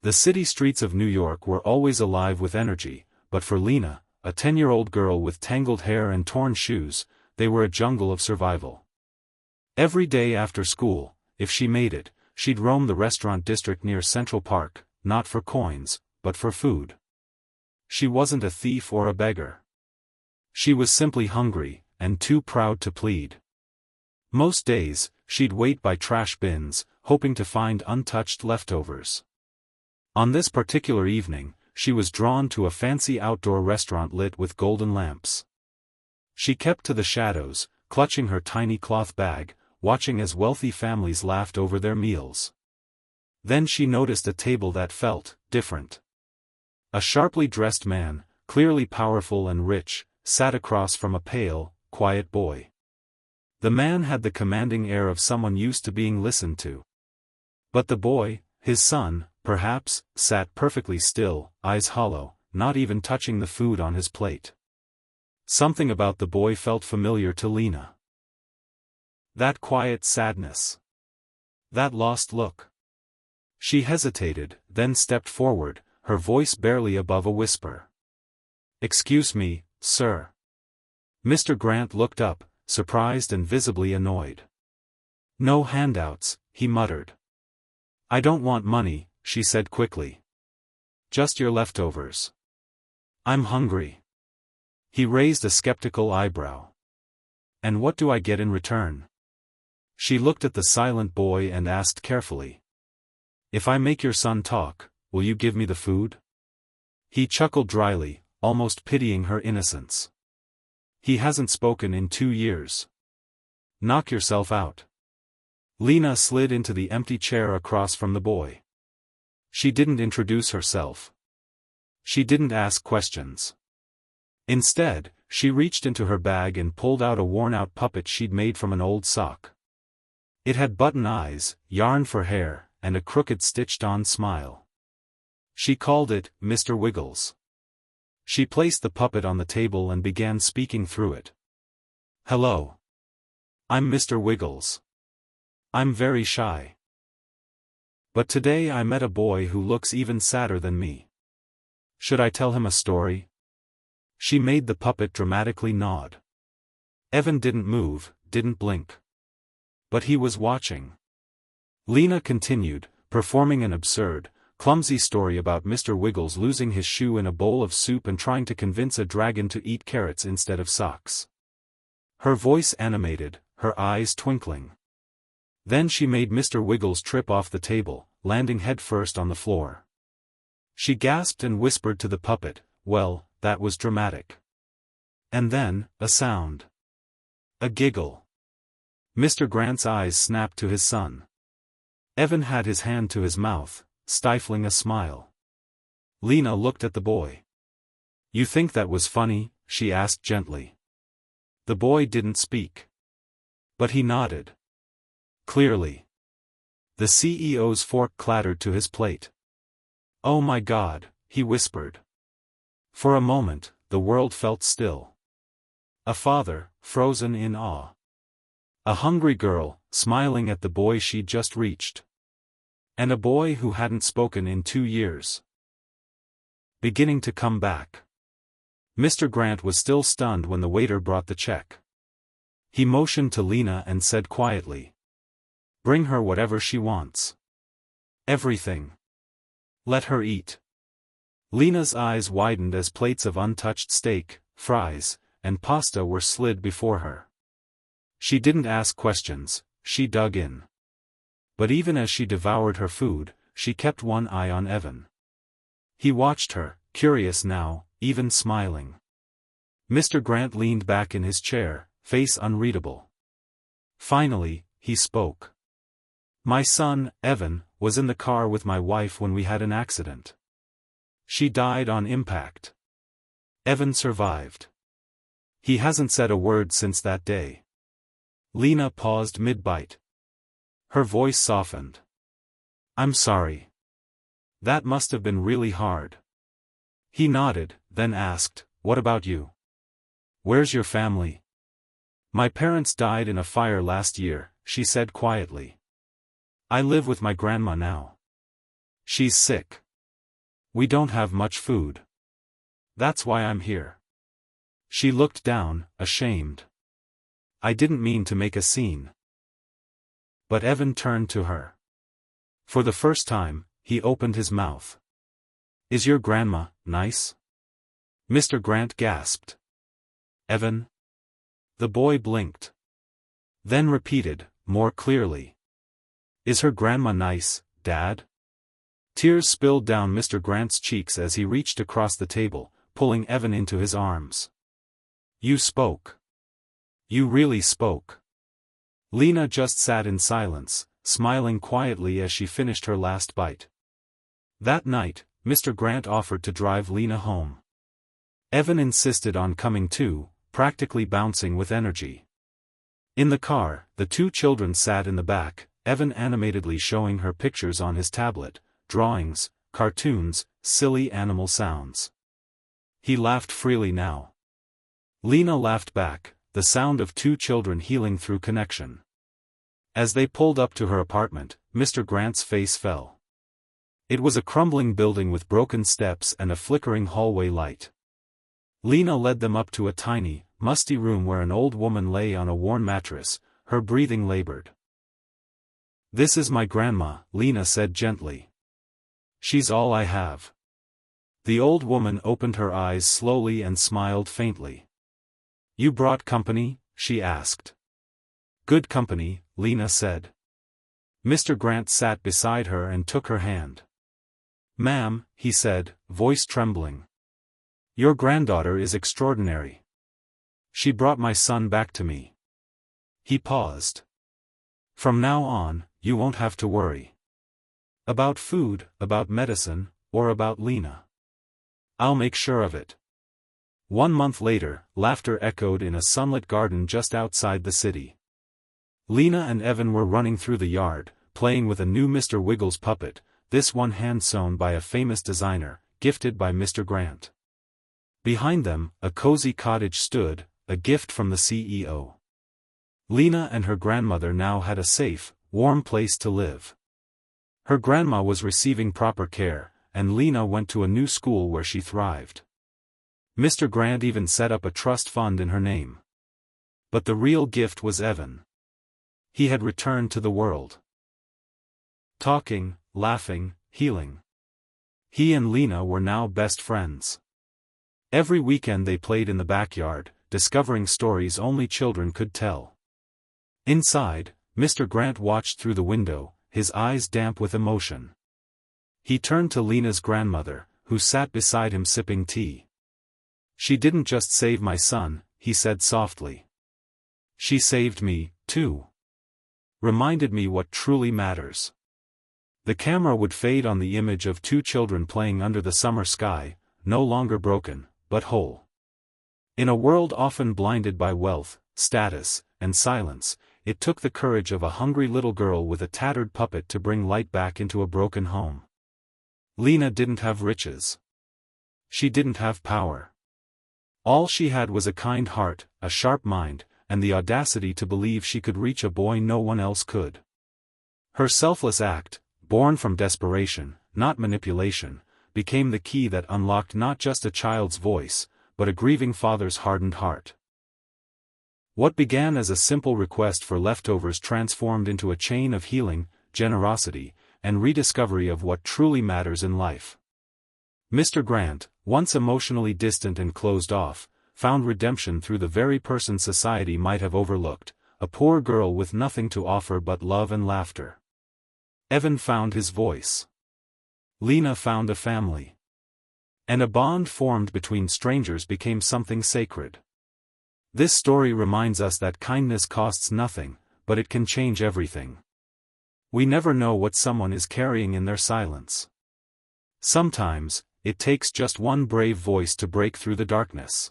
The city streets of New York were always alive with energy, but for Lena, a 10-year-old girl with tangled hair and torn shoes, they were a jungle of survival. Every day after school, if she made it, she'd roam the restaurant district near Central Park, not for coins, but for food. She wasn't a thief or a beggar. She was simply hungry, and too proud to plead. Most days, she'd wait by trash bins, hoping to find untouched leftovers. On this particular evening, she was drawn to a fancy outdoor restaurant lit with golden lamps. She kept to the shadows, clutching her tiny cloth bag, watching as wealthy families laughed over their meals. Then she noticed a table that felt different. A sharply dressed man, clearly powerful and rich, sat across from a pale, quiet boy. The man had the commanding air of someone used to being listened to. But the boy, his son, perhaps, sat perfectly still, eyes hollow, not even touching the food on his plate. Something about the boy felt familiar to Lena. That quiet sadness. That lost look. She hesitated, then stepped forward, her voice barely above a whisper. "Excuse me, sir." Mr. Grant looked up, surprised and visibly annoyed. "No handouts," he muttered. "I don't want money," she said quickly. "Just your leftovers." "I'm hungry." He raised a skeptical eyebrow. "And what do I get in return?" She looked at the silent boy and asked carefully. "If I make your son talk, will you give me the food?" He chuckled dryly, almost pitying her innocence. "He hasn't spoken in 2 years. Knock yourself out." Lena slid into the empty chair across from the boy. She didn't introduce herself. She didn't ask questions. Instead, she reached into her bag and pulled out a worn-out puppet she'd made from an old sock. It had button eyes, yarn for hair, and a crooked stitched-on smile. She called it Mr. Wiggles. She placed the puppet on the table and began speaking through it. "Hello. I'm Mr. Wiggles. I'm very shy. But today I met a boy who looks even sadder than me. Should I tell him a story?" She made the puppet dramatically nod. Evan didn't move, didn't blink. But he was watching. Lena continued, performing an absurd, clumsy story about Mr. Wiggles losing his shoe in a bowl of soup and trying to convince a dragon to eat carrots instead of socks. Her voice animated, her eyes twinkling. Then she made Mr. Wiggles trip off the table, landing headfirst on the floor. She gasped and whispered to the puppet, "Well, that was dramatic." And then, a sound. A giggle. Mr. Grant's eyes snapped to his son. Evan had his hand to his mouth, stifling a smile. Lena looked at the boy. "You think that was funny?" she asked gently. The boy didn't speak. But he nodded. Clearly. The CEO's fork clattered to his plate. "Oh my God," he whispered. For a moment, the world felt still. A father, frozen in awe. A hungry girl, smiling at the boy she'd just reached. And a boy who hadn't spoken in 2 years. Beginning to come back. Mr. Grant was still stunned when the waiter brought the check. He motioned to Lena and said quietly, "Bring her whatever she wants. Everything. Let her eat." Lena's eyes widened as plates of untouched steak, fries, and pasta were slid before her. She didn't ask questions, she dug in. But even as she devoured her food, she kept one eye on Evan. He watched her, curious now, even smiling. Mr. Grant leaned back in his chair, face unreadable. Finally, he spoke. "My son, Evan, was in the car with my wife when we had an accident. She died on impact. Evan survived. He hasn't said a word since that day." Lena paused mid-bite. Her voice softened. "I'm sorry. That must have been really hard." He nodded, then asked, "What about you? Where's your family?" "My parents died in a fire last year," she said quietly. "I live with my grandma now. She's sick. We don't have much food. That's why I'm here. She looked down, ashamed. I didn't mean to make a scene. But Evan turned to her. For the first time, he opened his mouth. Is your grandma nice? Mr. Grant gasped. Evan? The boy blinked. Then repeated, more clearly. Is her grandma nice, Dad? Tears spilled down Mr. Grant's cheeks as he reached across the table, pulling Evan into his arms. You spoke. You really spoke. Lena just sat in silence, smiling quietly as she finished her last bite. That night, Mr. Grant offered to drive Lena home. Evan insisted on coming too, practically bouncing with energy. In the car, the two children sat in the back, Evan animatedly showing her pictures on his tablet, drawings, cartoons, silly animal sounds. He laughed freely now. Lena laughed back, the sound of two children healing through connection. As they pulled up to her apartment, Mr. Grant's face fell. It was a crumbling building with broken steps and a flickering hallway light. Lena led them up to a tiny, musty room where an old woman lay on a worn mattress, her breathing labored. This is my grandma, Lena said gently. She's all I have. The old woman opened her eyes slowly and smiled faintly. You brought company? She asked. Good company, Lena said. Mr. Grant sat beside her and took her hand. Ma'am, he said, voice trembling. Your granddaughter is extraordinary. She brought my son back to me. He paused. From now on, you won't have to worry. About food, about medicine, or about Lena. I'll make sure of it. 1 month later, laughter echoed in a sunlit garden just outside the city. Lena and Evan were running through the yard, playing with a new Mr. Wiggles puppet, this one hand-sewn by a famous designer, gifted by Mr. Grant. Behind them, a cozy cottage stood, a gift from the CEO. Lena and her grandmother now had a safe, warm place to live. Her grandma was receiving proper care, and Lena went to a new school where she thrived. Mr. Grant even set up a trust fund in her name. But the real gift was Evan. He had returned to the world. Talking, laughing, healing. He and Lena were now best friends. Every weekend they played in the backyard, discovering stories only children could tell. Inside, Mr. Grant watched through the window, his eyes damp with emotion. He turned to Lena's grandmother, who sat beside him sipping tea. She didn't just save my son, he said softly. She saved me, too. Reminded me what truly matters. The camera would fade on the image of two children playing under the summer sky, no longer broken, but whole. In a world often blinded by wealth, status, and silence, it took the courage of a hungry little girl with a tattered puppet to bring light back into a broken home. Lena didn't have riches. She didn't have power. All she had was a kind heart, a sharp mind, and the audacity to believe she could reach a boy no one else could. Her selfless act, born from desperation, not manipulation, became the key that unlocked not just a child's voice, but a grieving father's hardened heart. What began as a simple request for leftovers transformed into a chain of healing, generosity, and rediscovery of what truly matters in life. Mr. Grant, once emotionally distant and closed off, found redemption through the very person society might have overlooked, a poor girl with nothing to offer but love and laughter. Evan found his voice. Lena found a family. And a bond formed between strangers became something sacred. This story reminds us that kindness costs nothing, but it can change everything. We never know what someone is carrying in their silence. Sometimes, it takes just one brave voice to break through the darkness.